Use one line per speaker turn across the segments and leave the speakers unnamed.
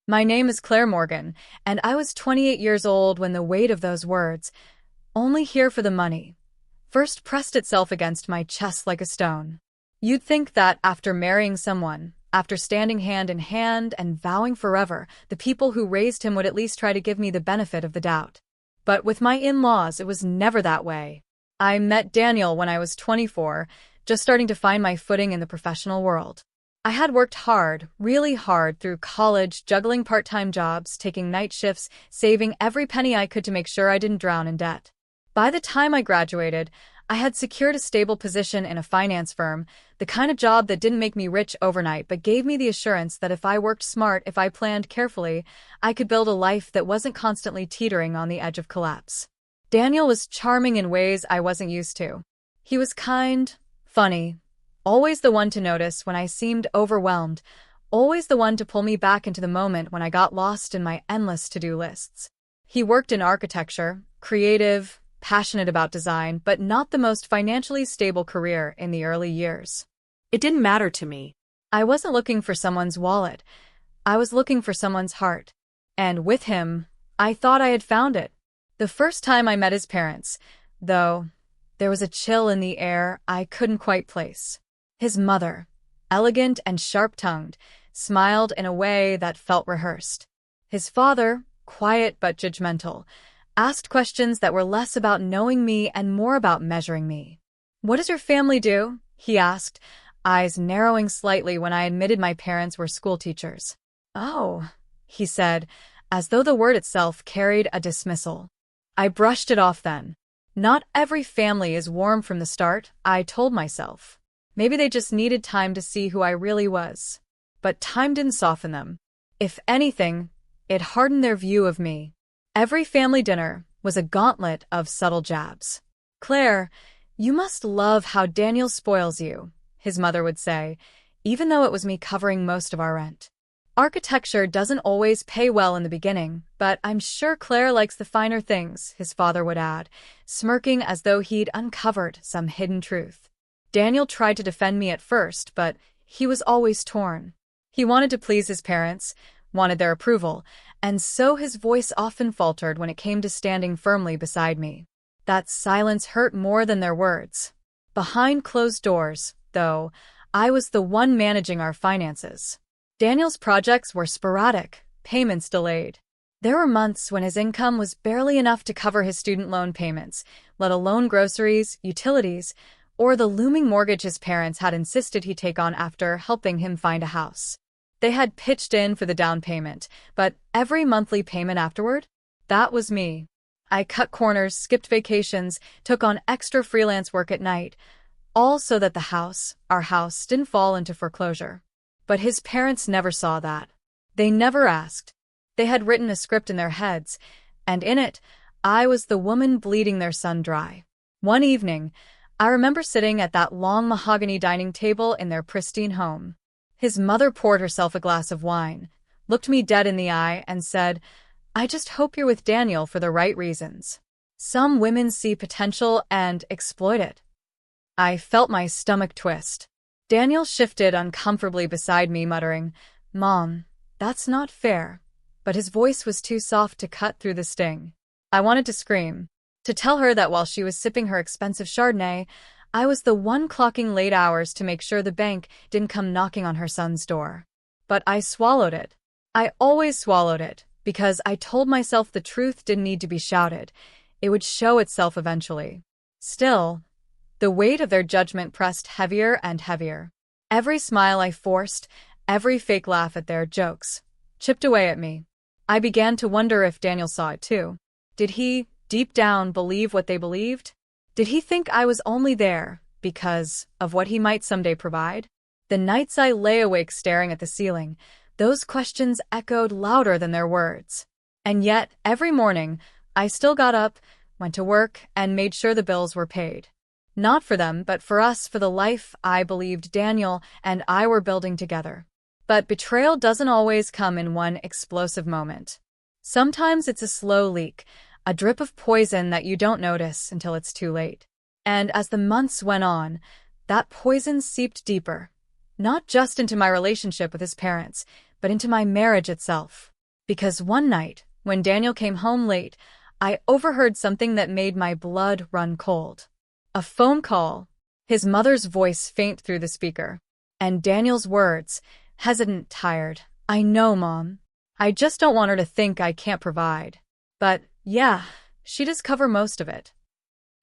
My name is Claire Morgan, and I was 28 years old when the weight of those words, only here for the money, first pressed itself against my chest like a stone. You'd think that after marrying someone, after standing hand in hand and vowing forever, the people who raised him would at least try to give me the benefit of the doubt. But with my in-laws, it was never that way. I met Daniel when I was 24, just starting to find my footing in the professional world. I had worked hard, really hard through college, juggling part-time jobs, taking night shifts, saving every penny I could to make sure I didn't drown in debt. By the time I graduated, I had secured a stable position in a finance firm, the kind of job that didn't make me rich overnight but gave me the assurance that if I worked smart, if I planned carefully, I could build a life that wasn't constantly teetering on the edge of collapse. Daniel was charming in ways I wasn't used to. He was kind, funny, always the one to notice when I seemed overwhelmed, always the one to pull me back into the moment when I got lost in my endless to-do lists. He worked in architecture, creative, passionate about design, but not the most financially stable career in the early years.
It didn't matter to me.
I wasn't looking for someone's wallet. I was looking for someone's heart. And with him, I thought I had found it. The first time I met his parents, though, there was a chill in the air I couldn't quite place. His mother, elegant and sharp-tongued, smiled in a way that felt rehearsed. His father, quiet but judgmental, asked questions that were less about knowing me and more about measuring me. "What does your family do?" he asked, eyes narrowing slightly when I admitted my parents were schoolteachers. "Oh," he said, as though the word itself carried a dismissal. I brushed it off then. Not every family is warm from the start, I told myself. Maybe they just needed time to see who I really was. But time didn't soften them. If anything, it hardened their view of me. Every family dinner was a gauntlet of subtle jabs. "Claire, you must love how Daniel spoils you," his mother would say, even though it was me covering most of our rent. "Architecture doesn't always pay well in the beginning, but I'm sure Claire likes the finer things," his father would add, smirking as though he'd uncovered some hidden truth. Daniel tried to defend me at first, but he was always torn. He wanted to please his parents, wanted their approval, and so his voice often faltered when it came to standing firmly beside me. That silence hurt more than their words. Behind closed doors, though, I was the one managing our finances. Daniel's projects were sporadic, payments delayed. There were months when his income was barely enough to cover his student loan payments, let alone groceries, utilities, or the looming mortgage his parents had insisted he take on after helping him find a house. They had pitched in for the down payment, but every monthly payment afterward? That was me. I cut corners, skipped vacations, took on extra freelance work at night, all so that our house, didn't fall into foreclosure. But his parents never saw that. They never asked. They had written a script in their heads, and in it, I was the woman bleeding their son dry. One evening, I remember sitting at that long mahogany dining table in their pristine home. His mother poured herself a glass of wine, looked me dead in the eye, and said, "I just hope you're with Daniel for the right reasons. Some women see potential and exploit it." I felt my stomach twist. Daniel shifted uncomfortably beside me, muttering, "Mom, that's not fair." But his voice was too soft to cut through the sting. I wanted to scream, to tell her that while she was sipping her expensive Chardonnay, I was the one clocking late hours to make sure the bank didn't come knocking on her son's door. But I swallowed it. I always swallowed it, because I told myself the truth didn't need to be shouted. It would show itself eventually. Still, the weight of their judgment pressed heavier and heavier. Every smile I forced, every fake laugh at their jokes, chipped away at me. I began to wonder if Daniel saw it too. Did he, deep down, believe what they believed? Did he think I was only there because of what he might someday provide? The nights I lay awake staring at the ceiling, those questions echoed louder than their words. And yet, every morning, I still got up, went to work, and made sure the bills were paid. Not for them, but for us, for the life I believed Daniel and I were building together. But betrayal doesn't always come in one explosive moment. Sometimes it's a slow leak, a drip of poison that you don't notice until it's too late. And as the months went on, that poison seeped deeper, not just into my relationship with his parents, but into my marriage itself. Because one night, when Daniel came home late, I overheard something that made my blood run cold. A phone call, his mother's voice faint through the speaker, and Daniel's words, hesitant, tired. "I know, Mom. I just don't want her to think I can't provide. But, yeah, she does cover most of it."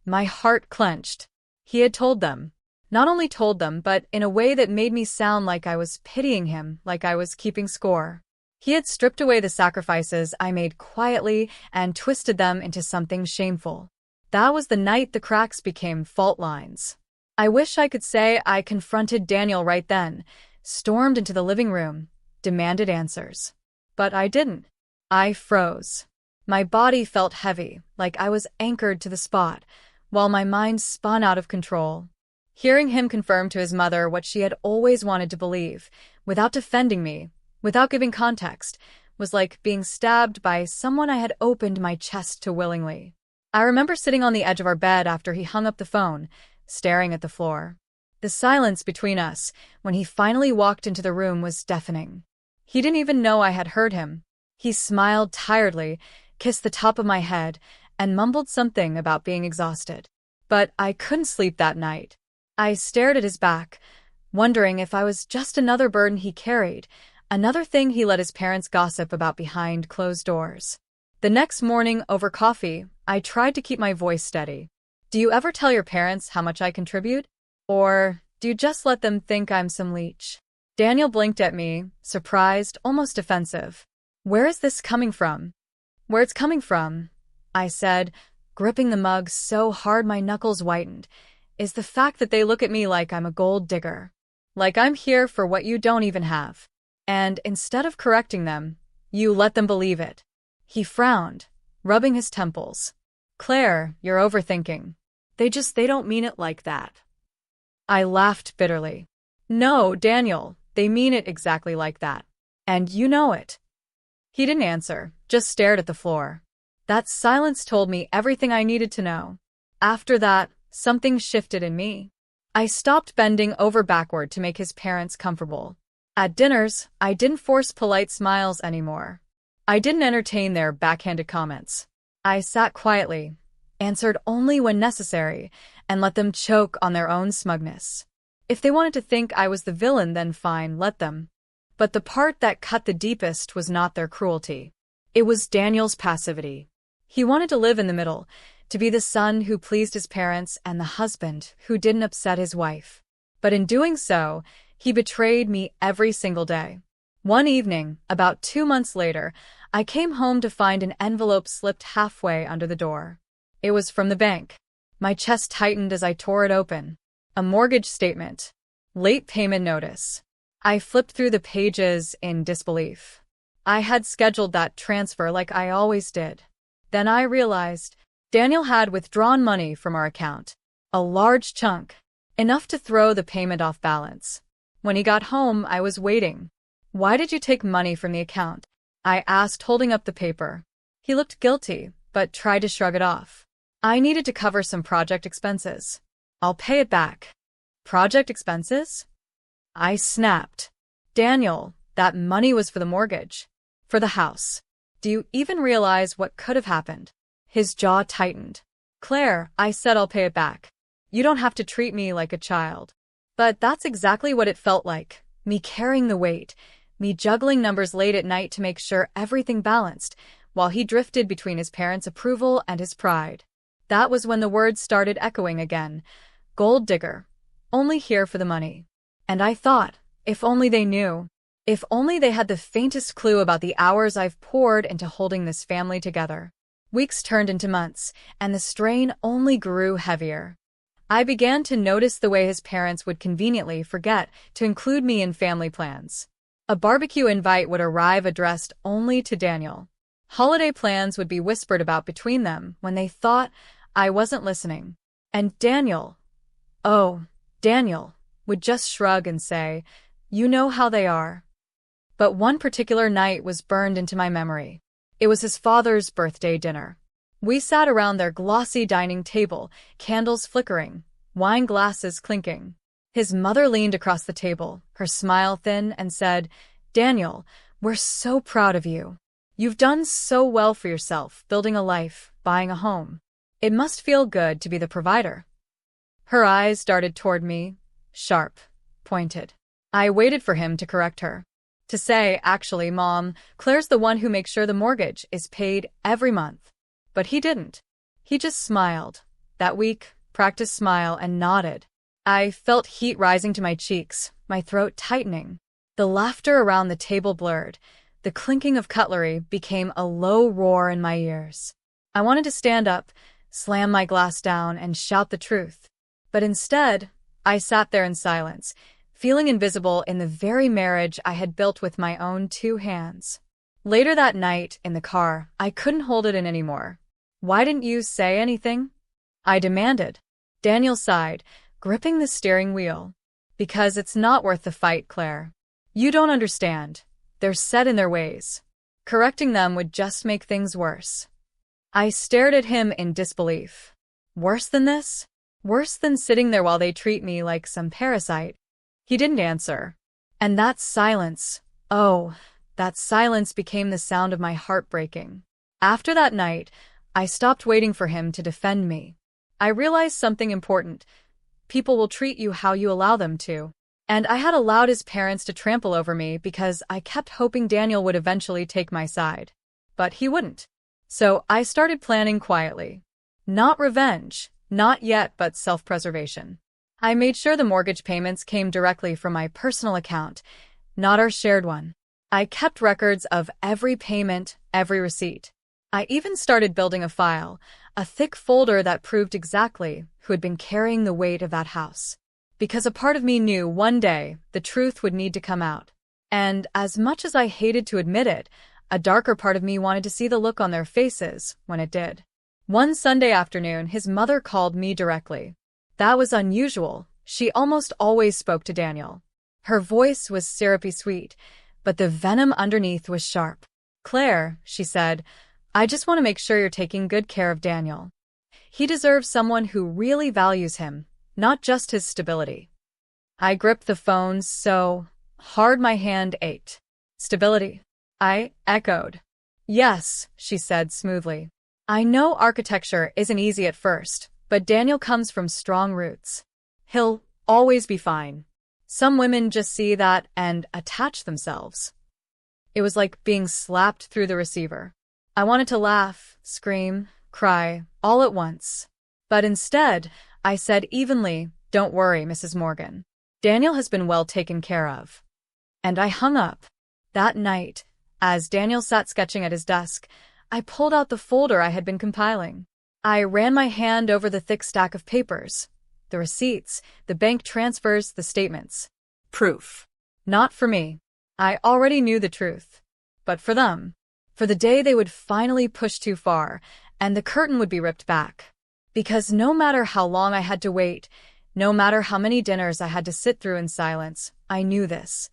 My heart clenched. He had told them. Not only told them, but in a way that made me sound like I was pitying him, like I was keeping score. He had stripped away the sacrifices I made quietly and twisted them into something shameful. That was the night the cracks became fault lines. I wish I could say I confronted Daniel right then, stormed into the living room, demanded answers. But I didn't. I froze. My body felt heavy, like I was anchored to the spot, while my mind spun out of control. Hearing him confirm to his mother what she had always wanted to believe, without defending me, without giving context, was like being stabbed by someone I had opened my chest to willingly. I remember sitting on the edge of our bed after he hung up the phone, staring at the floor. The silence between us, when he finally walked into the room, was deafening. He didn't even know I had heard him. He smiled tiredly, kissed the top of my head, and mumbled something about being exhausted. But I couldn't sleep that night. I stared at his back, wondering if I was just another burden he carried, another thing he let his parents gossip about behind closed doors. The next morning, over coffee, I tried to keep my voice steady. "Do you ever tell your parents how much I contribute? Or do you just let them think I'm some leech?" Daniel blinked at me, surprised, almost defensive. "Where is this coming from?" "Where it's coming from," I said, gripping the mug so hard my knuckles whitened, "is the fact that they look at me like I'm a gold digger. Like I'm here for what you don't even have. And instead of correcting them, you let them believe it." He frowned, rubbing his temples. "Claire, you're overthinking. They don't mean it like that." I laughed bitterly. "No, Daniel, they mean it exactly like that. And you know it." He didn't answer, just stared at the floor. That silence told me everything I needed to know. After that, something shifted in me. I stopped bending over backward to make his parents comfortable. At dinners, I didn't force polite smiles anymore. I didn't entertain their backhanded comments. I sat quietly, answered only when necessary, and let them choke on their own smugness. If they wanted to think I was the villain, then fine, let them. But the part that cut the deepest was not their cruelty. It was Daniel's passivity. He wanted to live in the middle, to be the son who pleased his parents and the husband who didn't upset his wife. But in doing so, he betrayed me every single day. One evening, about 2 months later, I came home to find an envelope slipped halfway under the door. It was from the bank. My chest tightened as I tore it open. A mortgage statement. Late payment notice. I flipped through the pages in disbelief. I had scheduled that transfer like I always did. Then I realized Daniel had withdrawn money from our account. A large chunk. Enough to throw the payment off balance. When he got home, I was waiting. "Why did you take money from the account?" I asked, holding up the paper. He looked guilty, but tried to shrug it off. "I needed to cover some project expenses. I'll pay it back." "Project expenses?" I snapped. "Daniel, that money was for the mortgage. For the house. Do you even realize what could have happened?" His jaw tightened. "Claire," I said, "I'll pay it back. You don't have to treat me like a child." But that's exactly what it felt like. Me carrying the weight. Me juggling numbers late at night to make sure everything balanced, while he drifted between his parents' approval and his pride. That was when the words started echoing again. Gold digger. Only here for the money. And I thought, if only they knew. If only they had the faintest clue about the hours I've poured into holding this family together. Weeks turned into months, and the strain only grew heavier. I began to notice the way his parents would conveniently forget to include me in family plans. A barbecue invite would arrive addressed only to Daniel. Holiday plans would be whispered about between them when they thought I wasn't listening. And Daniel, would just shrug and say, "You know how they are." But one particular night was burned into my memory. It was his father's birthday dinner. We sat around their glossy dining table, candles flickering, wine glasses clinking. His mother leaned across the table, her smile thin, and said, "Daniel, we're so proud of you. You've done so well for yourself, building a life, buying a home. It must feel good to be the provider." Her eyes darted toward me, sharp, pointed. I waited for him to correct her. To say, "Actually, Mom, Claire's the one who makes sure the mortgage is paid every month." But he didn't. He just smiled, that weak, practiced smile, and nodded. I felt heat rising to my cheeks, my throat tightening. The laughter around the table blurred. The clinking of cutlery became a low roar in my ears. I wanted to stand up, slam my glass down, and shout the truth. But instead, I sat there in silence, feeling invisible in the very marriage I had built with my own 2 hands. Later that night, in the car, I couldn't hold it in anymore. "Why didn't you say anything?" I demanded. Daniel sighed, gripping the steering wheel. "Because it's not worth the fight, Claire. You don't understand. They're set in their ways. Correcting them would just make things worse." I stared at him in disbelief. Worse than this? Worse than sitting there while they treat me like some parasite? He didn't answer. And that silence, oh, that silence became the sound of my heart breaking. After that night, I stopped waiting for him to defend me. I realized something important. People will treat you how you allow them to. And I had allowed his parents to trample over me because I kept hoping Daniel would eventually take my side. But he wouldn't. So I started planning quietly. Not revenge, not yet, but self-preservation. I made sure the mortgage payments came directly from my personal account, not our shared one. I kept records of every payment, every receipt. I even started building a file, a thick folder that proved exactly who had been carrying the weight of that house. Because a part of me knew one day the truth would need to come out. And as much as I hated to admit it, a darker part of me wanted to see the look on their faces when it did. One Sunday afternoon, his mother called me directly. That was unusual. She almost always spoke to Daniel. Her voice was syrupy sweet, but the venom underneath was sharp. "Claire," she said, "I just want to make sure you're taking good care of Daniel. He deserves someone who really values him, not just his stability." I gripped the phone so hard my hand ached. "Stability?" I echoed. "Yes," she said smoothly. "I know architecture isn't easy at first, but Daniel comes from strong roots. He'll always be fine." Some women just see that and attach themselves. It was like being slapped through the receiver. I wanted to laugh, scream, cry, all at once. But instead, I said evenly, "Don't worry, Mrs. Morgan. Daniel has been well taken care of." And I hung up. That night, as Daniel sat sketching at his desk, I pulled out the folder I had been compiling. I ran my hand over the thick stack of papers. The receipts, the bank transfers, the statements. Proof. Not for me. I already knew the truth. But for them. For the day they would finally push too far, and the curtain would be ripped back. Because no matter how long I had to wait, no matter how many dinners I had to sit through in silence, I knew this.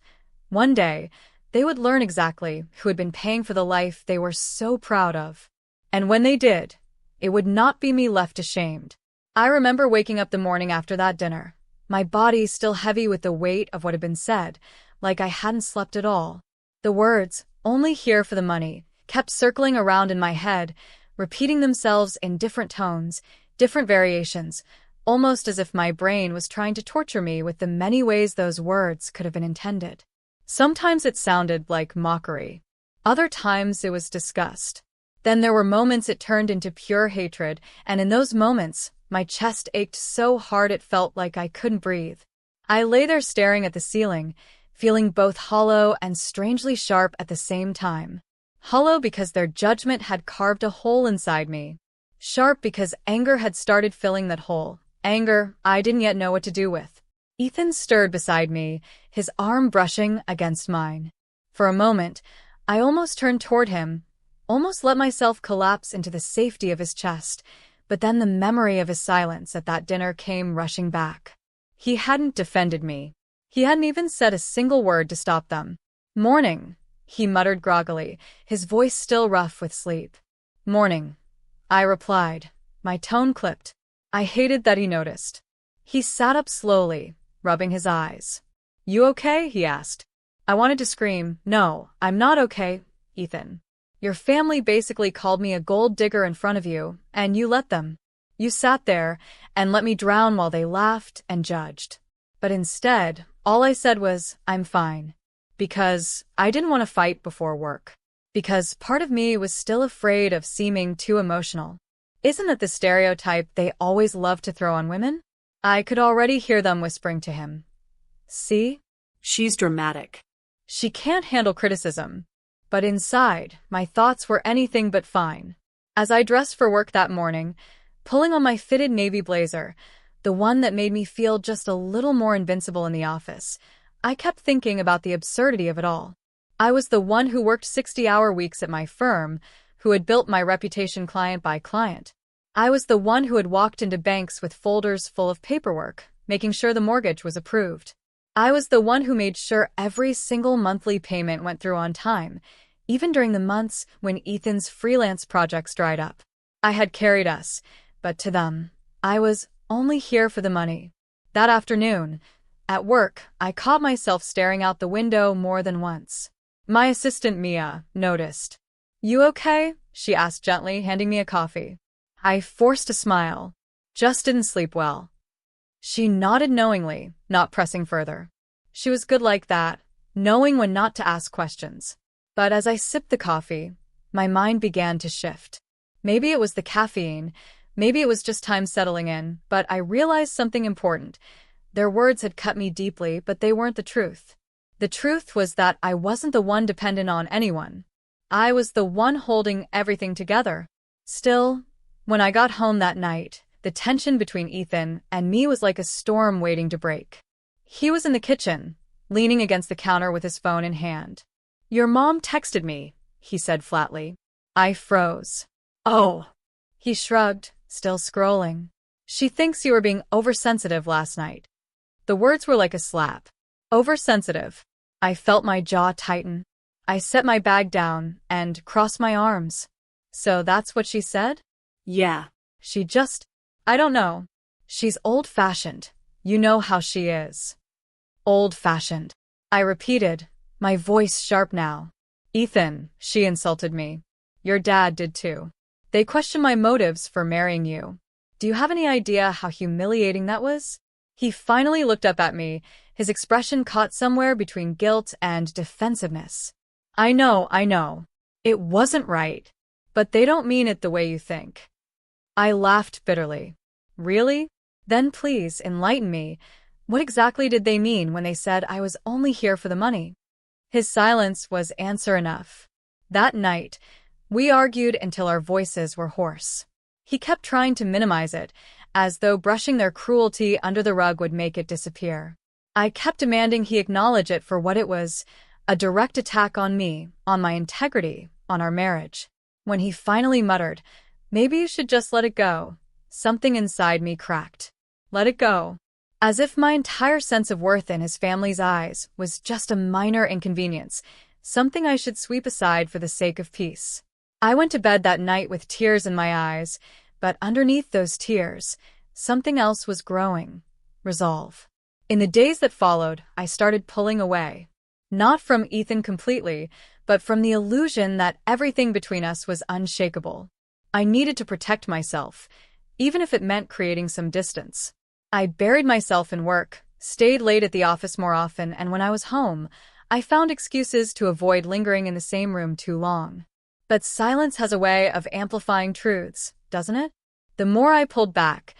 One day, they would learn exactly who had been paying for the life they were so proud of. And when they did, it would not be me left ashamed. I remember waking up the morning after that dinner, my body still heavy with the weight of what had been said, like I hadn't slept at all. The words, "only here for the money," kept circling around in my head, repeating themselves in different tones, different variations, almost as if my brain was trying to torture me with the many ways those words could have been intended. Sometimes it sounded like mockery. Other times it was disgust. Then there were moments it turned into pure hatred, and in those moments, my chest ached so hard it felt like I couldn't breathe. I lay there staring at the ceiling, feeling both hollow and strangely sharp at the same time. Hollow because their judgment had carved a hole inside me. Sharp because anger had started filling that hole. Anger I didn't yet know what to do with. Ethan stirred beside me, his arm brushing against mine. For a moment, I almost turned toward him, almost let myself collapse into the safety of his chest, but then the memory of his silence at that dinner came rushing back. He hadn't defended me. He hadn't even said a single word to stop them. "Morning," he muttered groggily, his voice still rough with sleep. "Morning," I replied, my tone clipped. I hated that he noticed. He sat up slowly, rubbing his eyes. "You okay?" he asked. I wanted to scream, "No, I'm not okay, Ethan." Your family basically called me a gold digger in front of you, and you let them. You sat there and let me drown while they laughed and judged. But instead, all I said was, I'm fine. Because I didn't want to fight before work. Because part of me was still afraid of seeming too emotional. Isn't that the stereotype they always love to throw on women? I could already hear them whispering to him. See?
She's dramatic.
She can't handle criticism. But inside, my thoughts were anything but fine. As I dressed for work that morning, pulling on my fitted navy blazer, the one that made me feel just a little more invincible in the office, I kept thinking about the absurdity of it all. I was the one who worked 60-hour weeks at my firm, who had built my reputation client by client. I was the one who had walked into banks with folders full of paperwork, making sure the mortgage was approved. I was the one who made sure every single monthly payment went through on time, even during the months when Ethan's freelance projects dried up. I had carried us, but to them, I was only here for the money. That afternoon, at work, I caught myself staring out the window more than once. My assistant Mia noticed. You okay? She asked gently, handing me a coffee. I forced a smile. Just didn't sleep well. She nodded knowingly, not pressing further. She was good like that, knowing when not to ask questions. But as I sipped the coffee, my mind began to shift. Maybe it was the caffeine, maybe it was just time settling in, but I realized something important. Their words had cut me deeply, but they weren't the truth. The truth was that I wasn't the one dependent on anyone. I was the one holding everything together. Still, when I got home that night, the tension between Ethan and me was like a storm waiting to break. He was in the kitchen, leaning against the counter with his phone in hand. Your mom texted me, he said flatly. I froze. Oh. He shrugged, still scrolling. She thinks you were being oversensitive last night. The words were like a slap. Oversensitive. I felt my jaw tighten. I set my bag down and crossed my arms. So that's what she said?
Yeah.
I don't know. She's old-fashioned. You know how she is. Old-fashioned. I repeated, my voice sharp now. Ethan, she insulted me. Your dad did too. They questioned my motives for marrying you. Do you have any idea how humiliating that was? He finally looked up at me, his expression caught somewhere between guilt and defensiveness. I know. It wasn't right. But they don't mean it the way you think. I laughed bitterly. Really? Then please enlighten me. What exactly did they mean when they said I was only here for the money? His silence was answer enough. That night, we argued until our voices were hoarse. He kept trying to minimize it, as though brushing their cruelty under the rug would make it disappear. I kept demanding he acknowledge it for what it was, a direct attack on me, on my integrity, on our marriage. When he finally muttered, maybe you should just let it go, something inside me cracked. Let it go. As if my entire sense of worth in his family's eyes was just a minor inconvenience, something I should sweep aside for the sake of peace. I went to bed that night with tears in my eyes, but underneath those tears, something else was growing. Resolve. In the days that followed, I started pulling away. Not from Ethan completely, but from the illusion that everything between us was unshakable. I needed to protect myself, even if it meant creating some distance. I buried myself in work, stayed late at the office more often, and when I was home, I found excuses to avoid lingering in the same room too long. But silence has a way of amplifying truths, doesn't it? The more I pulled back,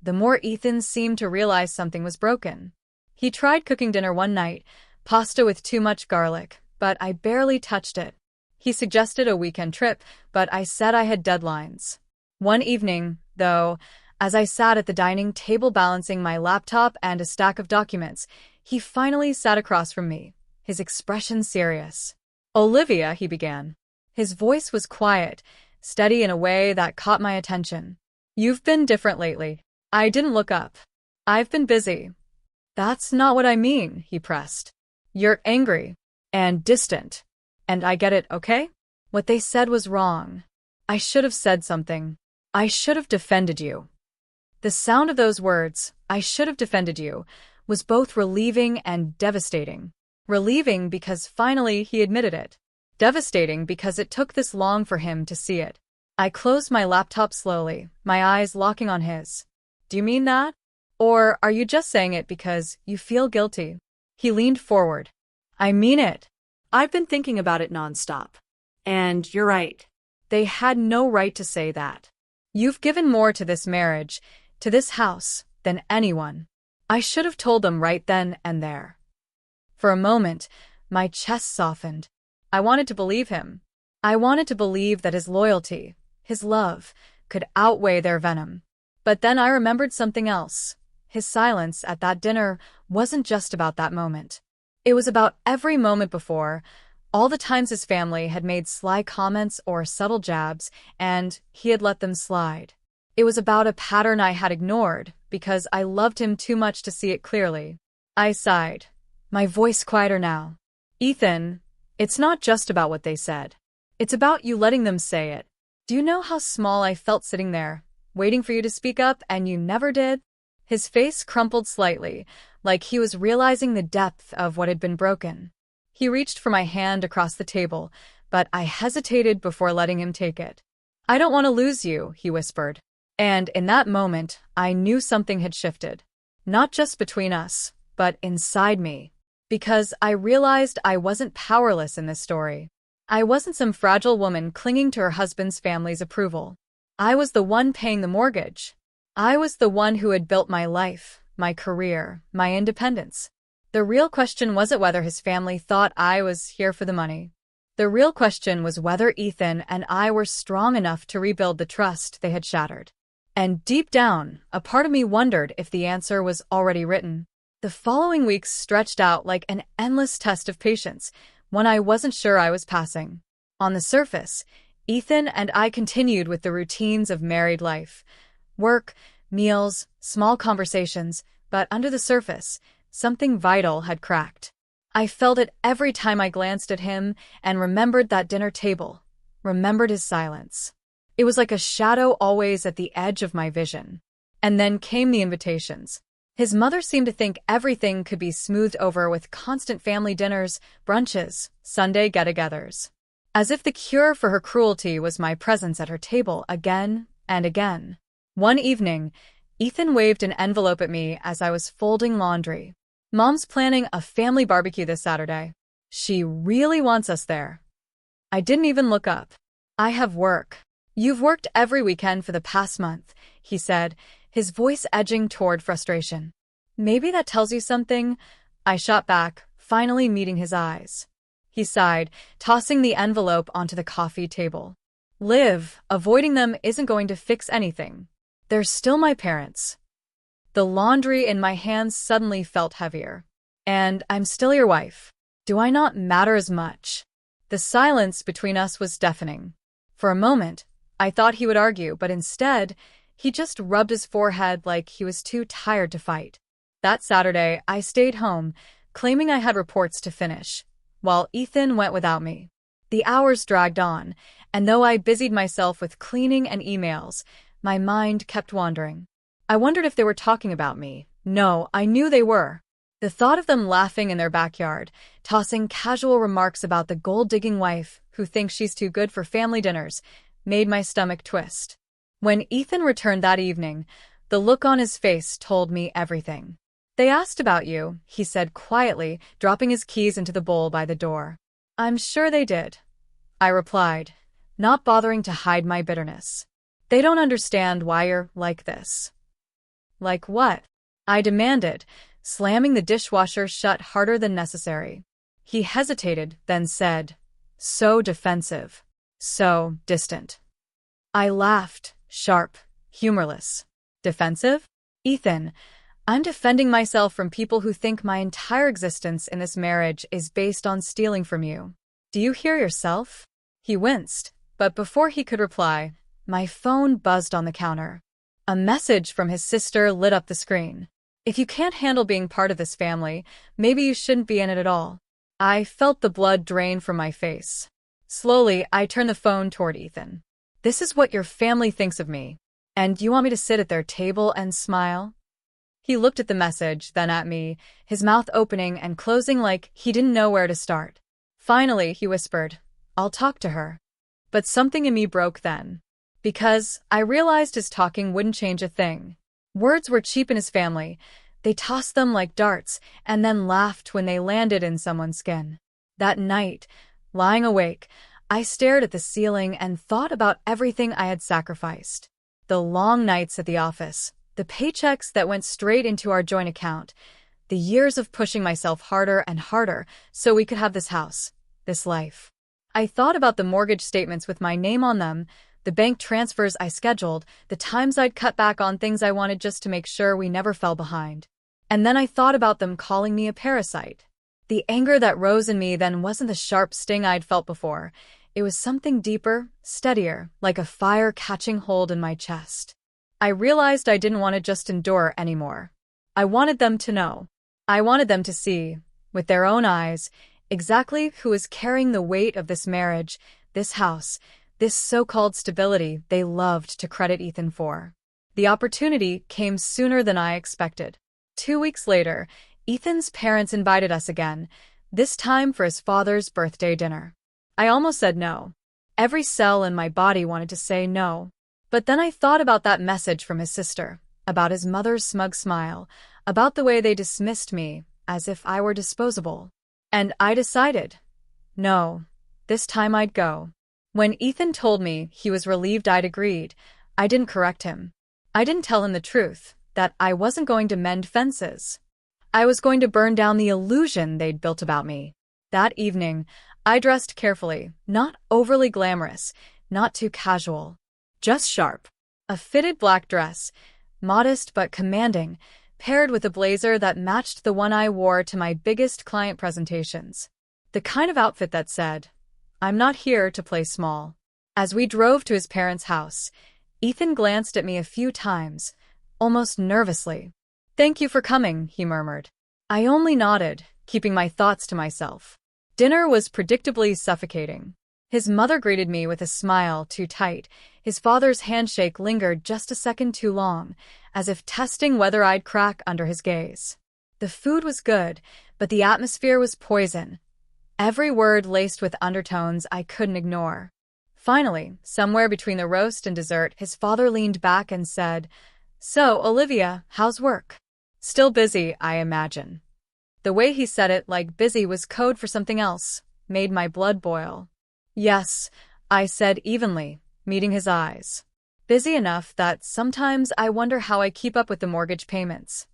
the more Ethan seemed to realize something was broken. He tried cooking dinner one night, pasta with too much garlic, but I barely touched it. He suggested a weekend trip, but I said I had deadlines. One evening, though, as I sat at the dining table balancing my laptop and a stack of documents, he finally sat across from me, his expression serious. Olivia, he began. His voice was quiet, steady in a way that caught my attention. You've been different lately. I didn't look up. I've been busy. That's not what I mean, he pressed. You're angry and distant. And I get it, okay? What they said was wrong. I should have said something. I should have defended you. The sound of those words, I should have defended you, was both relieving and devastating. Relieving because finally he admitted it. Devastating because it took this long for him to see it. I closed my laptop slowly, my eyes locking on his. Do you mean that? Or are you just saying it because you feel guilty? He leaned forward. I mean it.
I've been thinking about it nonstop. And you're right.
They had no right to say that. You've given more to this marriage, to this house, than anyone. I should have told them right then and there. For a moment, my chest softened. I wanted to believe him. I wanted to believe that his loyalty, his love, could outweigh their venom. But then I remembered something else. His silence at that dinner wasn't just about that moment. It was about every moment before, all the times his family had made sly comments or subtle jabs, and he had let them slide. It was about a pattern I had ignored because I loved him too much to see it clearly. I sighed, my voice quieter now. Ethan, it's not just about what they said. It's about you letting them say it. Do you know how small I felt sitting there, waiting for you to speak up, and you never did? His face crumpled slightly, like he was realizing the depth of what had been broken. He reached for my hand across the table, but I hesitated before letting him take it. I don't want to lose you, he whispered. And in that moment, I knew something had shifted. Not just between us, but inside me. Because I realized I wasn't powerless in this story. I wasn't some fragile woman clinging to her husband's family's approval. I was the one paying the mortgage. I was the one who had built my life, my career, my independence. The real question wasn't whether his family thought I was here for the money. The real question was whether Ethan and I were strong enough to rebuild the trust they had shattered. And deep down, a part of me wondered if the answer was already written. The following weeks stretched out like an endless test of patience, one I wasn't sure I was passing. On the surface, Ethan and I continued with the routines of married life. Work, meals, small conversations, but under the surface, something vital had cracked. I felt it every time I glanced at him and remembered that dinner table, remembered his silence. It was like a shadow always at the edge of my vision. And then came the invitations. His mother seemed to think everything could be smoothed over with constant family dinners, brunches, Sunday get-togethers. As if the cure for her cruelty was my presence at her table again and again. One evening, Ethan waved an envelope at me as I was folding laundry. Mom's planning a family barbecue this Saturday. She really wants us there. I didn't even look up. I have work. You've worked every weekend for the past month, he said, his voice edging toward frustration. Maybe that tells you something? I shot back, finally meeting his eyes. He sighed, tossing the envelope onto the coffee table. Liv, avoiding them isn't going to fix anything. They're still my parents. The laundry in my hands suddenly felt heavier. And I'm still your wife. Do I not matter as much? The silence between us was deafening. For a moment, I thought he would argue, but instead, he just rubbed his forehead like he was too tired to fight. That Saturday, I stayed home, claiming I had reports to finish, while Ethan went without me. The hours dragged on, and though I busied myself with cleaning and emails, my mind kept wandering. I wondered if they were talking about me. No, I knew they were. The thought of them laughing in their backyard, tossing casual remarks about the gold-digging wife who thinks she's too good for family dinners, made my stomach twist. When Ethan returned that evening, the look on his face told me everything. They asked about you, he said quietly, dropping his keys into the bowl by the door. I'm sure they did, I replied, not bothering to hide my bitterness. They don't understand why you're like this. Like what? I demanded, slamming the dishwasher shut harder than necessary. He hesitated, then said, so defensive, so distant. I laughed, sharp, humorless. Defensive? Ethan, I'm defending myself from people who think my entire existence in this marriage is based on stealing from you. Do you hear yourself? He winced, but before he could reply, my phone buzzed on the counter. A message from his sister lit up the screen. If you can't handle being part of this family, maybe you shouldn't be in it at all. I felt the blood drain from my face. Slowly, I turned the phone toward Ethan. This is what your family thinks of me. And you want me to sit at their table and smile? He looked at the message, then at me, his mouth opening and closing like he didn't know where to start. Finally, he whispered, I'll talk to her. But something in me broke then. Because I realized his talking wouldn't change a thing. Words were cheap in his family. They tossed them like darts and then laughed when they landed in someone's skin. That night, lying awake, I stared at the ceiling and thought about everything I had sacrificed. The long nights at the office, the paychecks that went straight into our joint account, the years of pushing myself harder and harder so we could have this house, this life. I thought about the mortgage statements with my name on them, the bank transfers I scheduled, the times I'd cut back on things I wanted just to make sure we never fell behind. And then I thought about them calling me a parasite. The anger that rose in me then wasn't the sharp sting I'd felt before. It was something deeper, steadier, like a fire catching hold in my chest. I realized I didn't want to just endure anymore. I wanted them to know. I wanted them to see, with their own eyes, exactly who was carrying the weight of this marriage, this house, this so-called stability they loved to credit Ethan for. The opportunity came sooner than I expected. 2 weeks later, Ethan's parents invited us again, this time for his father's birthday dinner. I almost said no. Every cell in my body wanted to say no. But then I thought about that message from his sister, about his mother's smug smile, about the way they dismissed me, as if I were disposable. And I decided, no, this time I'd go. When Ethan told me he was relieved I'd agreed, I didn't correct him. I didn't tell him the truth, that I wasn't going to mend fences. I was going to burn down the illusion they'd built about me. That evening, I dressed carefully, not overly glamorous, not too casual, just sharp. A fitted black dress, modest but commanding, paired with a blazer that matched the one I wore to my biggest client presentations. The kind of outfit that said, I'm not here to play small. As we drove to his parents' house, Ethan glanced at me a few times, almost nervously. Thank you for coming, he murmured. I only nodded, keeping my thoughts to myself. Dinner was predictably suffocating. His mother greeted me with a smile too tight. His father's handshake lingered just a second too long, as if testing whether I'd crack under his gaze. The food was good, but the atmosphere was poison. Every word laced with undertones I couldn't ignore. Finally, somewhere between the roast and dessert, his father leaned back and said, So, Olivia, how's work? Still busy, I imagine. The way he said it, like busy was code for something else, made my blood boil. Yes, I said evenly, meeting his eyes. Busy enough that sometimes I wonder how I keep up with the mortgage payments.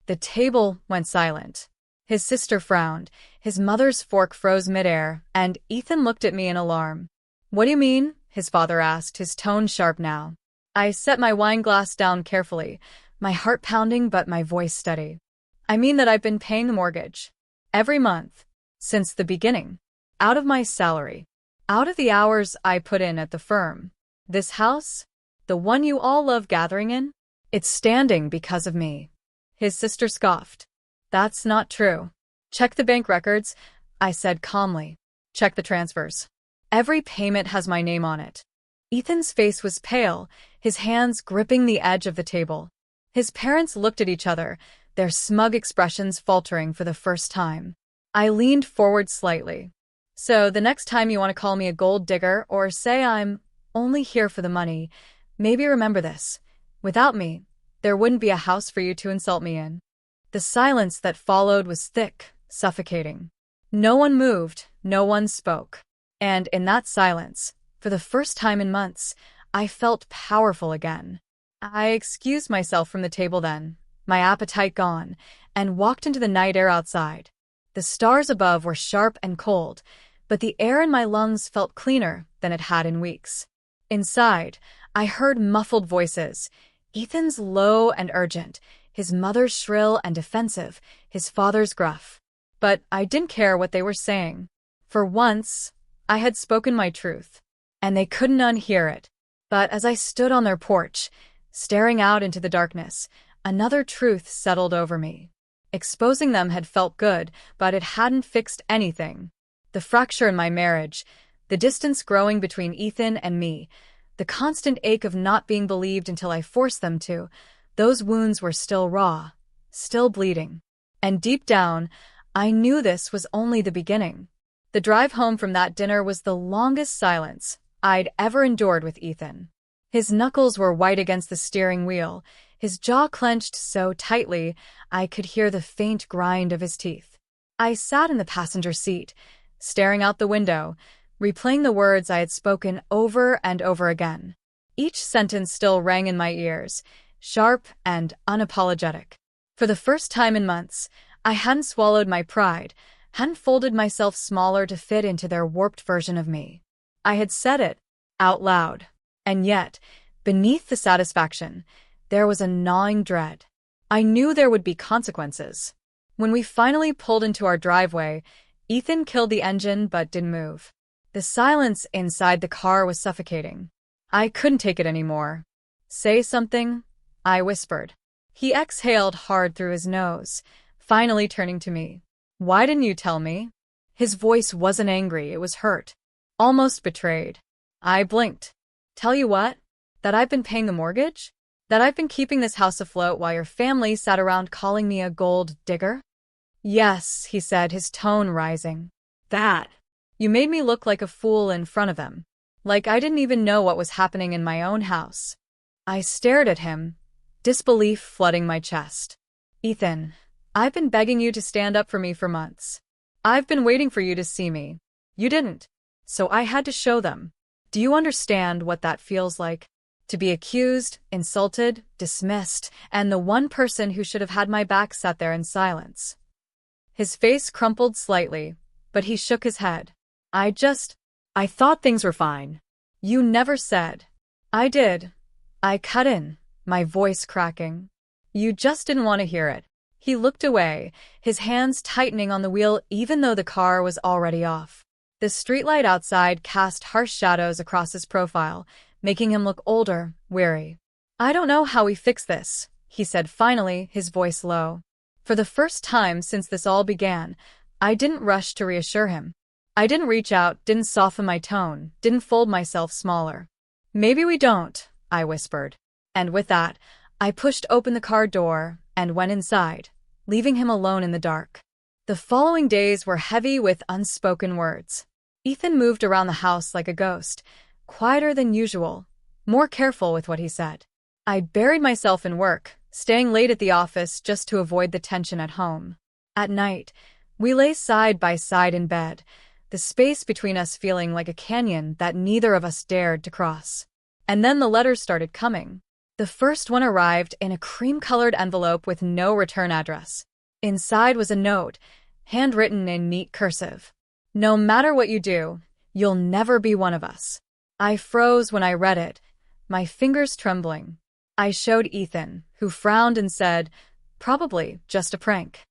The table went silent. His sister frowned, his mother's fork froze midair, and Ethan looked at me in alarm. What do you mean? His father asked, his tone sharp now. I set my wine glass down carefully, my heart pounding but my voice steady. I mean that I've been paying the mortgage. Every month. Since the beginning. Out of my salary. Out of the hours I put in at the firm. This house? The one you all love gathering in? It's standing because of me. His sister scoffed. That's not true. Check the bank records, I said calmly. Check the transfers. Every payment has my name on it. Ethan's face was pale, his hands gripping the edge of the table. His parents looked at each other, their smug expressions faltering for the first time. I leaned forward slightly. So the next time you want to call me a gold digger or say I'm only here for the money, maybe remember this. Without me, there wouldn't be a house for you to insult me in. The silence that followed was thick, suffocating. No one moved, no one spoke. And in that silence, for the first time in months, I felt powerful again. I excused myself from the table then, my appetite gone, and walked into the night air outside. The stars above were sharp and cold, but the air in my lungs felt cleaner than it had in weeks. Inside, I heard muffled voices, Ethan's low and urgent, his mother's shrill and defensive, his father's gruff. But I didn't care what they were saying. For once, I had spoken my truth, and they couldn't unhear it. But as I stood on their porch, staring out into the darkness, another truth settled over me. Exposing them had felt good, but it hadn't fixed anything. The fracture in my marriage, the distance growing between Ethan and me, the constant ache of not being believed until I forced them to, those wounds were still raw, still bleeding. And deep down, I knew this was only the beginning. The drive home from that dinner was the longest silence I'd ever endured with Ethan. His knuckles were white against the steering wheel, his jaw clenched so tightly I could hear the faint grind of his teeth. I sat in the passenger seat, staring out the window, replaying the words I had spoken over and over again. Each sentence still rang in my ears, sharp and unapologetic. For the first time in months, I hadn't swallowed my pride, hadn't folded myself smaller to fit into their warped version of me. I had said it, out loud. And yet, beneath the satisfaction, there was a gnawing dread. I knew there would be consequences. When we finally pulled into our driveway, Ethan killed the engine but didn't move. The silence inside the car was suffocating. I couldn't take it anymore. "Say something," I whispered. He exhaled hard through his nose, finally turning to me. "Why didn't you tell me?" His voice wasn't angry, it was hurt, almost betrayed. I blinked. "Tell you what? That I've been paying the mortgage? That I've been keeping this house afloat while your family sat around calling me a gold digger?" "Yes," he said, his tone rising. "That. You made me look like a fool in front of them. Like I didn't even know what was happening in my own house." I stared at him, disbelief flooding my chest. "Ethan, I've been begging you to stand up for me for months. I've been waiting for you to see me. You didn't. So I had to show them. Do you understand what that feels like? To be accused, insulted, dismissed, and the one person who should have had my back sat there in silence." His face crumpled slightly, but he shook his head. I thought things were fine. You never said." "I did." I cut in, my voice cracking. "You just didn't want to hear it." He looked away, his hands tightening on the wheel even though the car was already off. The streetlight outside cast harsh shadows across his profile, making him look older, weary. "I don't know how we fix this," he said finally, his voice low. For the first time since this all began, I didn't rush to reassure him. I didn't reach out, didn't soften my tone, didn't fold myself smaller. "Maybe we don't," I whispered. And with that, I pushed open the car door and went inside, leaving him alone in the dark. The following days were heavy with unspoken words. Ethan moved around the house like a ghost, quieter than usual, more careful with what he said. I buried myself in work, staying late at the office just to avoid the tension at home. At night, we lay side by side in bed, the space between us feeling like a canyon that neither of us dared to cross. And then the letters started coming. The first one arrived in a cream-colored envelope with no return address. Inside was a note, handwritten in neat cursive. "No matter what you do, you'll never be one of us." I froze when I read it, my fingers trembling. I showed Ethan, who frowned and said, "Probably just a prank."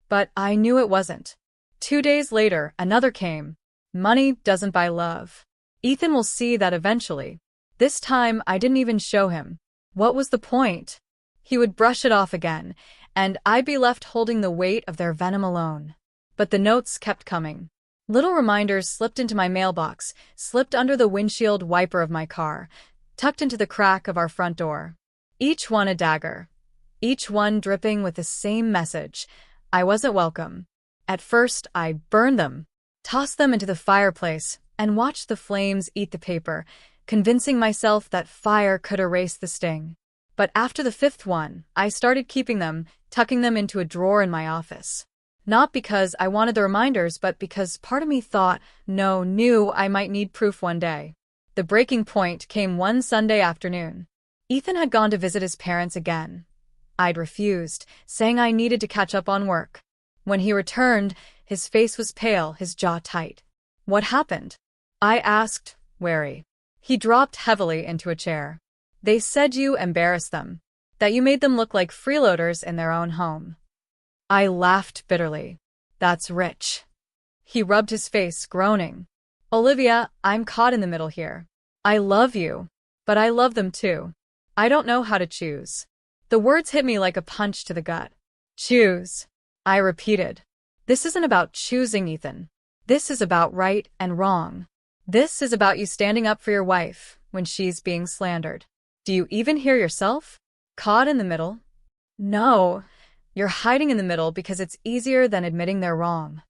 But I knew it wasn't. 2 days later, another came. "Money doesn't buy love. Ethan will see that eventually." This time, I didn't even show him. What was the point? He would brush it off again, and I'd be left holding the weight of their venom alone. But the notes kept coming. Little reminders slipped into my mailbox, slipped under the windshield wiper of my car, tucked into the crack of our front door. Each one a dagger. Each one dripping with the same message. I wasn't welcome. At first, I burned them, tossed them into the fireplace, and watched the flames eat the paper, convincing myself that fire could erase the sting. But after the 5th one, I started keeping them, tucking them into a drawer in my office. Not because I wanted the reminders, but because part of me knew I might need proof one day. The breaking point came one Sunday afternoon. Ethan had gone to visit his parents again. I'd refused, saying I needed to catch up on work. When he returned, his face was pale, his jaw tight. "What happened?" I asked, wary. He dropped heavily into a chair. "They said you embarrassed them, that you made them look like freeloaders in their own home." I laughed bitterly. "That's rich." He rubbed his face, groaning. "Olivia, I'm caught in the middle here. I love you, but I love them too. I don't know how to choose." The words hit me like a punch to the gut. "Choose," I repeated. "This isn't about choosing, Ethan. This is about right and wrong. This is about you standing up for your wife when she's being slandered. Do you even hear yourself? Caught in the middle? No, you're hiding in the middle because it's easier than admitting they're wrong."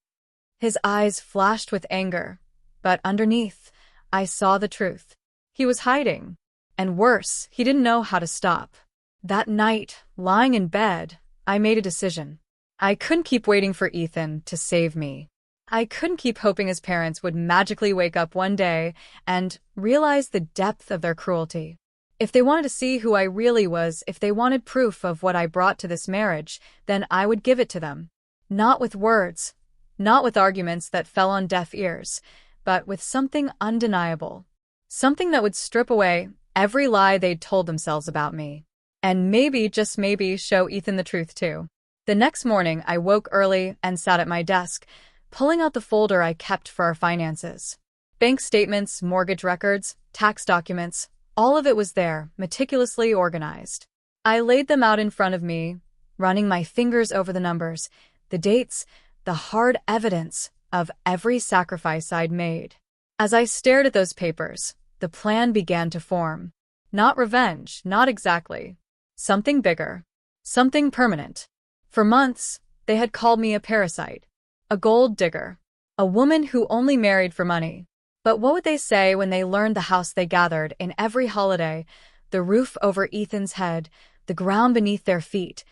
His eyes flashed with anger, but underneath, I saw the truth. He was hiding. And worse, he didn't know how to stop. That night, lying in bed, I made a decision. I couldn't keep waiting for Ethan to save me. I couldn't keep hoping his parents would magically wake up one day and realize the depth of their cruelty. If they wanted to see who I really was, if they wanted proof of what I brought to this marriage, then I would give it to them. Not with words, not with arguments that fell on deaf ears, but with something undeniable. Something that would strip away every lie they'd told themselves about me. And maybe, just maybe, show Ethan the truth too. The next morning, I woke early and sat at my desk, pulling out the folder I kept for our finances. Bank statements, mortgage records, tax documents, all of it was there, meticulously organized. I laid them out in front of me, running my fingers over the numbers, the dates, the hard evidence of every sacrifice I'd made. As I stared at those papers, the plan began to form. Not revenge, not exactly. Something bigger. Something permanent. For months, they had called me a parasite, a gold digger, a woman who only married for money. But what would they say when they learned the house they gathered in every holiday, the roof over Ethan's head, the ground beneath their feet?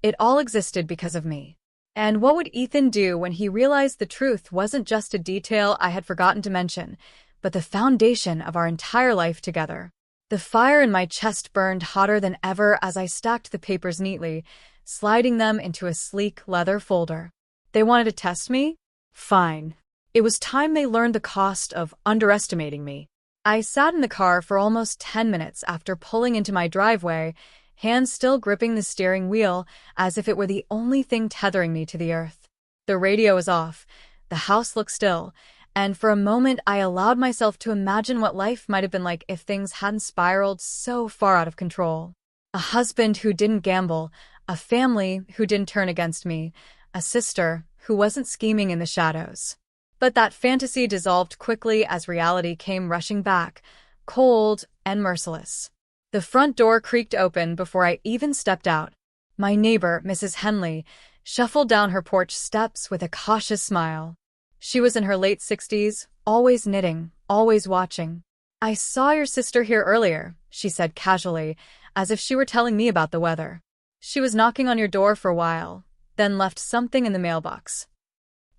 It all existed because of me. And what would Ethan do when he realized the truth wasn't just a detail I had forgotten to mention, but the foundation of our entire life together? The fire in my chest burned hotter than ever as I stacked the papers neatly, sliding them into a sleek leather folder. They wanted to test me? Fine. It was time they learned the cost of underestimating me. I sat in the car for almost 10 minutes after pulling into my driveway, hands still gripping the steering wheel as if it were the only thing tethering me to the earth. The radio was off, the house looked still, and for a moment I allowed myself to imagine what life might have been like if things hadn't spiraled so far out of control. A husband who didn't gamble, a family who didn't turn against me, a sister who wasn't scheming in the shadows. But that fantasy dissolved quickly as reality came rushing back, cold and merciless. The front door creaked open before I even stepped out. My neighbor, Mrs. Henley, shuffled down her porch steps with a cautious smile. She was in her late 60s, always knitting, always watching. "I saw your sister here earlier," she said casually, as if she were telling me about the weather. "She was knocking on your door for a while, then left something in the mailbox."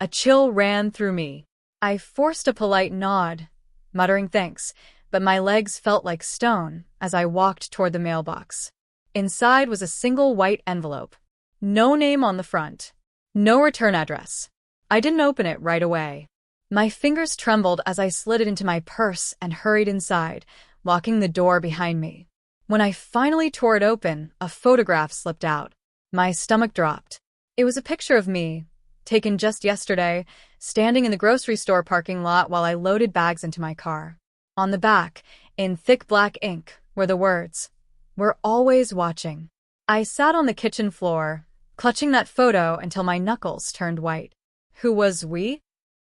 A chill ran through me. I forced a polite nod, muttering thanks, but my legs felt like stone as I walked toward the mailbox. Inside was a single white envelope. No name on the front. No return address. I didn't open it right away. My fingers trembled as I slid it into my purse and hurried inside, locking the door behind me. When I finally tore it open, a photograph slipped out. My stomach dropped. It was a picture of me, taken just yesterday, standing in the grocery store parking lot while I loaded bags into my car. On the back, in thick black ink, were the words, "We're always watching." I sat on the kitchen floor, clutching that photo until my knuckles turned white. Who was we?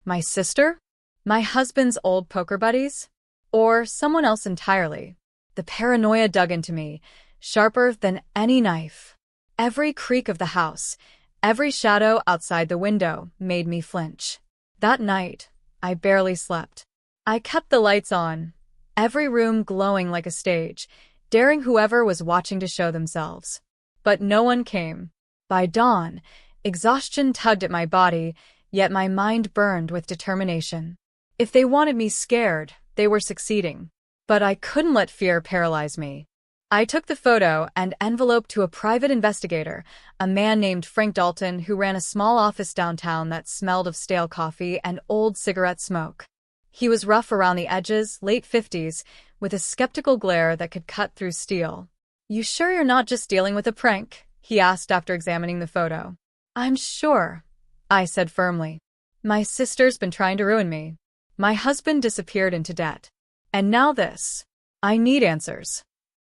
My sister? My husband's old poker buddies? Or someone else entirely? The paranoia dug into me, sharper than any knife. Every creak of the house, every shadow outside the window made me flinch. That night, I barely slept. I kept the lights on, every room glowing like a stage, daring whoever was watching to show themselves. But no one came. By dawn, exhaustion tugged at my body, yet my mind burned with determination. If they wanted me scared, they were succeeding. But I couldn't let fear paralyze me. I took the photo and envelope to a private investigator, a man named Frank Dalton who ran a small office downtown that smelled of stale coffee and old cigarette smoke. He was rough around the edges, late 50s, with a skeptical glare that could cut through steel. "You sure you're not just dealing with a prank?" he asked after examining the photo. "I'm sure," I said firmly. "My sister's been trying to ruin me. My husband disappeared into debt. And now this. I need answers."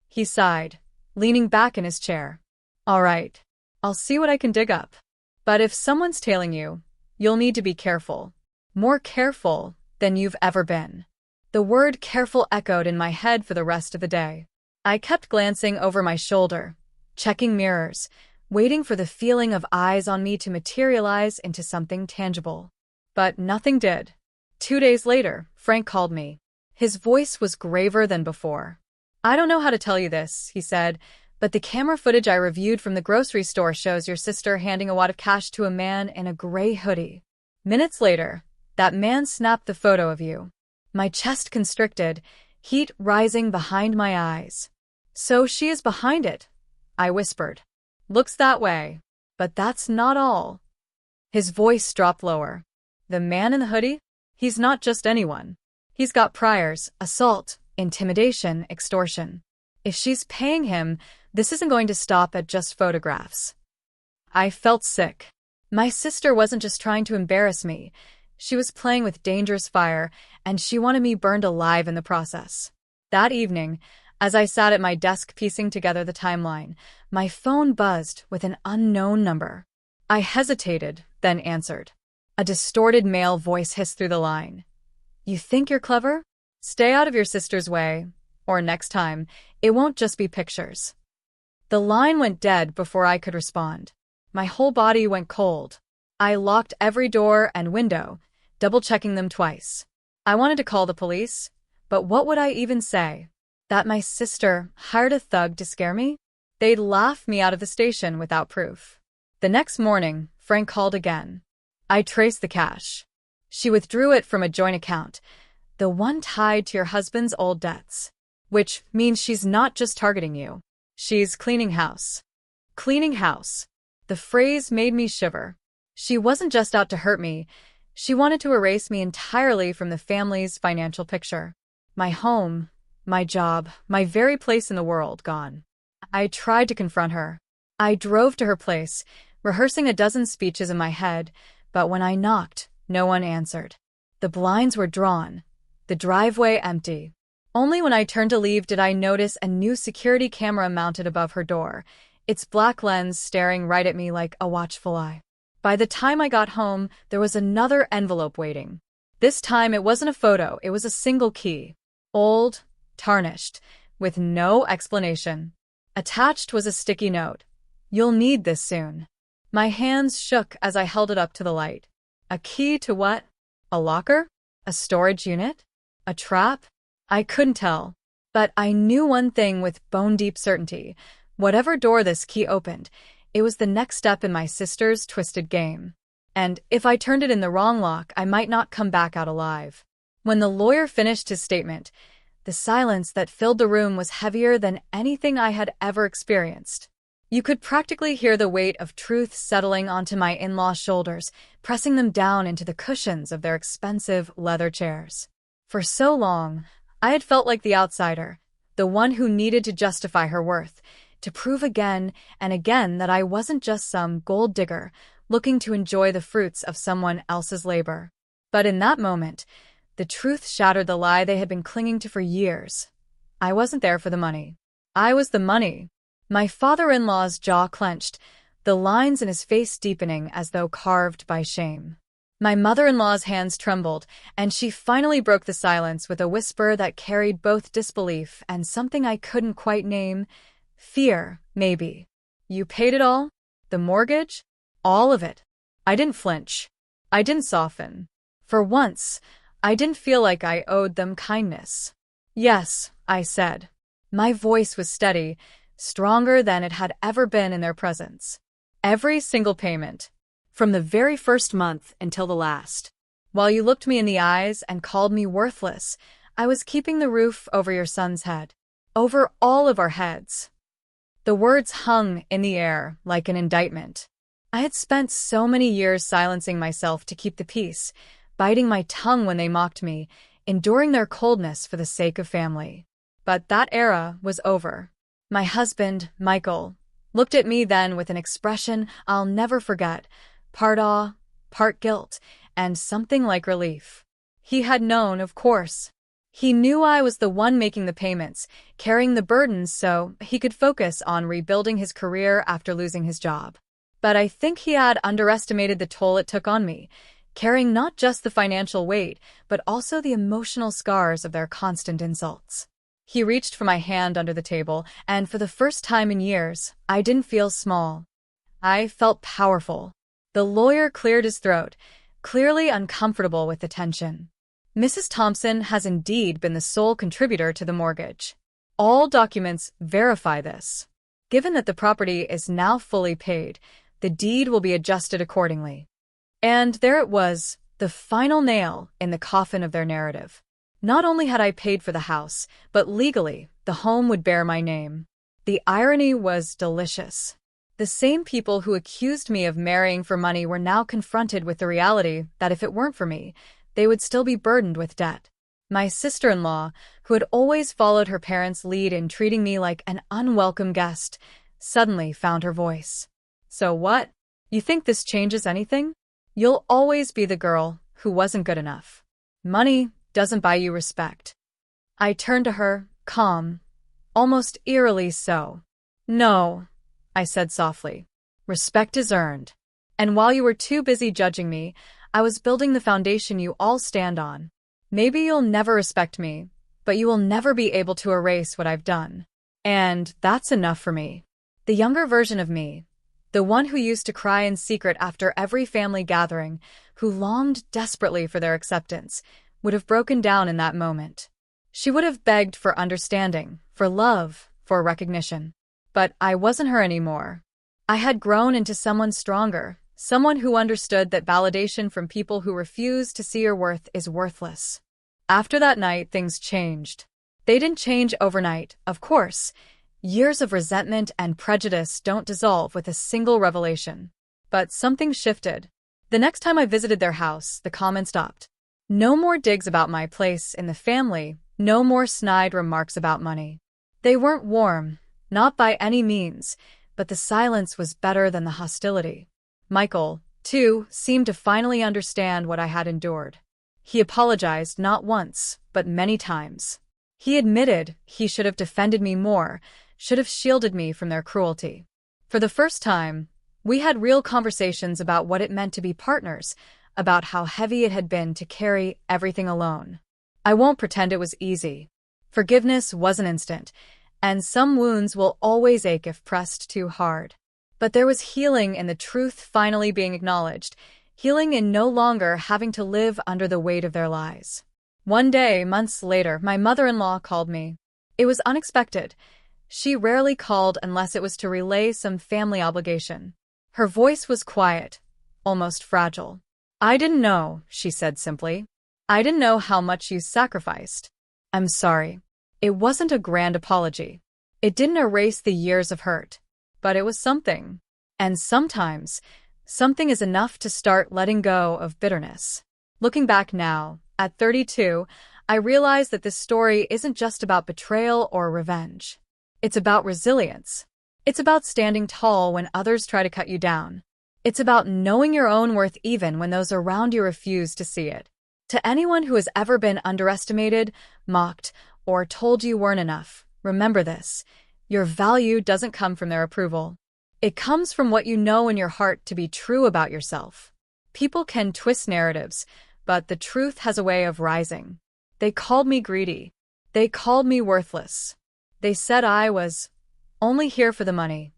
He sighed, leaning back in his chair. "All right, I'll see what I can dig up. But if someone's tailing you, you'll need to be careful. More careful than you've ever been." The word careful echoed in my head for the rest of the day. I kept glancing over my shoulder, checking mirrors, waiting for the feeling of eyes on me to materialize into something tangible. But nothing did. 2 days later, Frank called me. His voice was graver than before. "I don't know how to tell you this," he said, "but the camera footage I reviewed from the grocery store shows your sister handing a wad of cash to a man in a gray hoodie. Minutes later, that man snapped the photo of you." My chest constricted, heat rising behind my eyes. "So she is behind it," I whispered. "Looks that way. But that's not all." His voice dropped lower. "The man in the hoodie? He's not just anyone. He's got priors, assault, intimidation, extortion. If she's paying him, this isn't going to stop at just photographs." I felt sick. My sister wasn't just trying to embarrass me. She was playing with dangerous fire, and she wanted me burned alive in the process. That evening, as I sat at my desk piecing together the timeline, my phone buzzed with an unknown number. I hesitated, then answered. A distorted male voice hissed through the line. "You think you're clever? Stay out of your sister's way, or next time, it won't just be pictures." The line went dead before I could respond. My whole body went cold. I locked every door and window, double-checking them twice. I wanted to call the police, but what would I even say? That my sister hired a thug to scare me? They'd laugh me out of the station without proof. The next morning, Frank called again. I traced the cash. She withdrew it from a joint account, the one tied to your husband's old debts. Which means she's not just targeting you. She's cleaning house. Cleaning house. The phrase made me shiver. She wasn't just out to hurt me. She wanted to erase me entirely from the family's financial picture. My home, my job, my very place in the world gone. I tried to confront her. I drove to her place, rehearsing a dozen speeches in my head, but when I knocked, no one answered. The blinds were drawn, the driveway empty. Only when I turned to leave did I notice a new security camera mounted above her door, its black lens staring right at me like a watchful eye. By the time I got home, there was another envelope waiting. This time it wasn't a photo, it was a single key. Old, tarnished, with no explanation. Attached was a sticky note. "You'll need this soon." My hands shook as I held it up to the light. A key to what? A locker? A storage unit? A trap? I couldn't tell. But I knew one thing with bone-deep certainty. Whatever door this key opened, it was the next step in my sister's twisted game. And if I turned it in the wrong lock, I might not come back out alive. When the lawyer finished his statement, the silence that filled the room was heavier than anything I had ever experienced. You could practically hear the weight of truth settling onto my in-laws' shoulders, pressing them down into the cushions of their expensive leather chairs. For so long, I had felt like the outsider, the one who needed to justify her worth, to prove again and again that I wasn't just some gold digger looking to enjoy the fruits of someone else's labor. But in that moment, the truth shattered the lie they had been clinging to for years. I wasn't there for the money. I was the money. My father-in-law's jaw clenched, the lines in his face deepening as though carved by shame. My mother-in-law's hands trembled, and she finally broke the silence with a whisper that carried both disbelief and something I couldn't quite name. Fear, maybe. "You paid it all? The mortgage? All of it?" I didn't flinch. I didn't soften. For once, I didn't feel like I owed them kindness. "Yes," I said. My voice was steady, stronger than it had ever been in their presence. "Every single payment. From the very first month until the last. While you looked me in the eyes and called me worthless, I was keeping the roof over your son's head. Over all of our heads." The words hung in the air like an indictment. I had spent so many years silencing myself to keep the peace, biting my tongue when they mocked me, enduring their coldness for the sake of family. But that era was over. My husband, Michael, looked at me then with an expression I'll never forget, part awe, part guilt, and something like relief. He had known, of course. He knew I was the one making the payments, carrying the burdens so he could focus on rebuilding his career after losing his job. But I think he had underestimated the toll it took on me, carrying not just the financial weight, but also the emotional scars of their constant insults. He reached for my hand under the table, and for the first time in years, I didn't feel small. I felt powerful. The lawyer cleared his throat, clearly uncomfortable with the tension. Mrs. Thompson has indeed been the sole contributor to the mortgage. All documents verify this. Given that the property is now fully paid, the deed will be adjusted accordingly. And there it was, the final nail in the coffin of their narrative. Not only had I paid for the house, but legally, the home would bear my name. The irony was delicious. The same people who accused me of marrying for money were now confronted with the reality that if it weren't for me, they would still be burdened with debt. My sister-in-law, who had always followed her parents' lead in treating me like an unwelcome guest, suddenly found her voice. So what? You think this changes anything? You'll always be the girl who wasn't good enough. Money doesn't buy you respect. I turned to her, calm, almost eerily so. No, I said softly. Respect is earned. And while you were too busy judging me, I was building the foundation you all stand on. Maybe you'll never respect me, but you will never be able to erase what I've done. And that's enough for me. The younger version of me, the one who used to cry in secret after every family gathering, who longed desperately for their acceptance, would have broken down in that moment. She would have begged for understanding, for love, for recognition. But I wasn't her anymore. I had grown into someone stronger, someone who understood that validation from people who refuse to see your worth is worthless. After that night, things changed. They didn't change overnight, of course. Years of resentment and prejudice don't dissolve with a single revelation. But something shifted. The next time I visited their house, the comment stopped. No more digs about my place in the family, no more snide remarks about money. They weren't warm, not by any means, but the silence was better than the hostility. Michael, too, seemed to finally understand what I had endured. He apologized not once, but many times. He admitted he should have defended me more, should have shielded me from their cruelty. For the first time, we had real conversations about what it meant to be partners, about how heavy it had been to carry everything alone. I won't pretend it was easy. Forgiveness wasn't instant, and some wounds will always ache if pressed too hard. But there was healing in the truth finally being acknowledged, healing in no longer having to live under the weight of their lies. One day, months later, my mother-in-law called me. It was unexpected. She rarely called unless it was to relay some family obligation. Her voice was quiet, almost fragile. "I didn't know," she said simply. "I didn't know how much you sacrificed. I'm sorry." It wasn't a grand apology. It didn't erase the years of hurt. But it was something. And sometimes, something is enough to start letting go of bitterness. Looking back now, at 32, I realize that this story isn't just about betrayal or revenge. It's about resilience. It's about standing tall when others try to cut you down. It's about knowing your own worth even when those around you refuse to see it. To anyone who has ever been underestimated, mocked, or told you weren't enough, remember this. Your value doesn't come from their approval. It comes from what you know in your heart to be true about yourself. People can twist narratives, but the truth has a way of rising. They called me greedy. They called me worthless. They said I was only here for the money.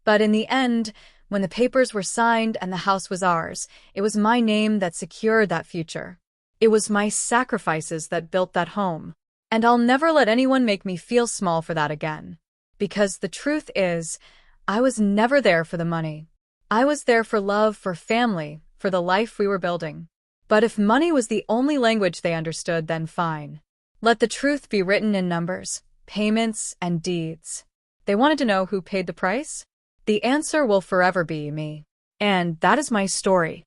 But in the end, when the papers were signed and the house was ours, it was my name that secured that future. It was my sacrifices that built that home. And I'll never let anyone make me feel small for that again. Because the truth is, I was never there for the money. I was there for love, for family, for the life we were building. But if money was the only language they understood, then fine. Let the truth be written in numbers, payments, and deeds. They wanted to know who paid the price? The answer will forever be me. And that is my story.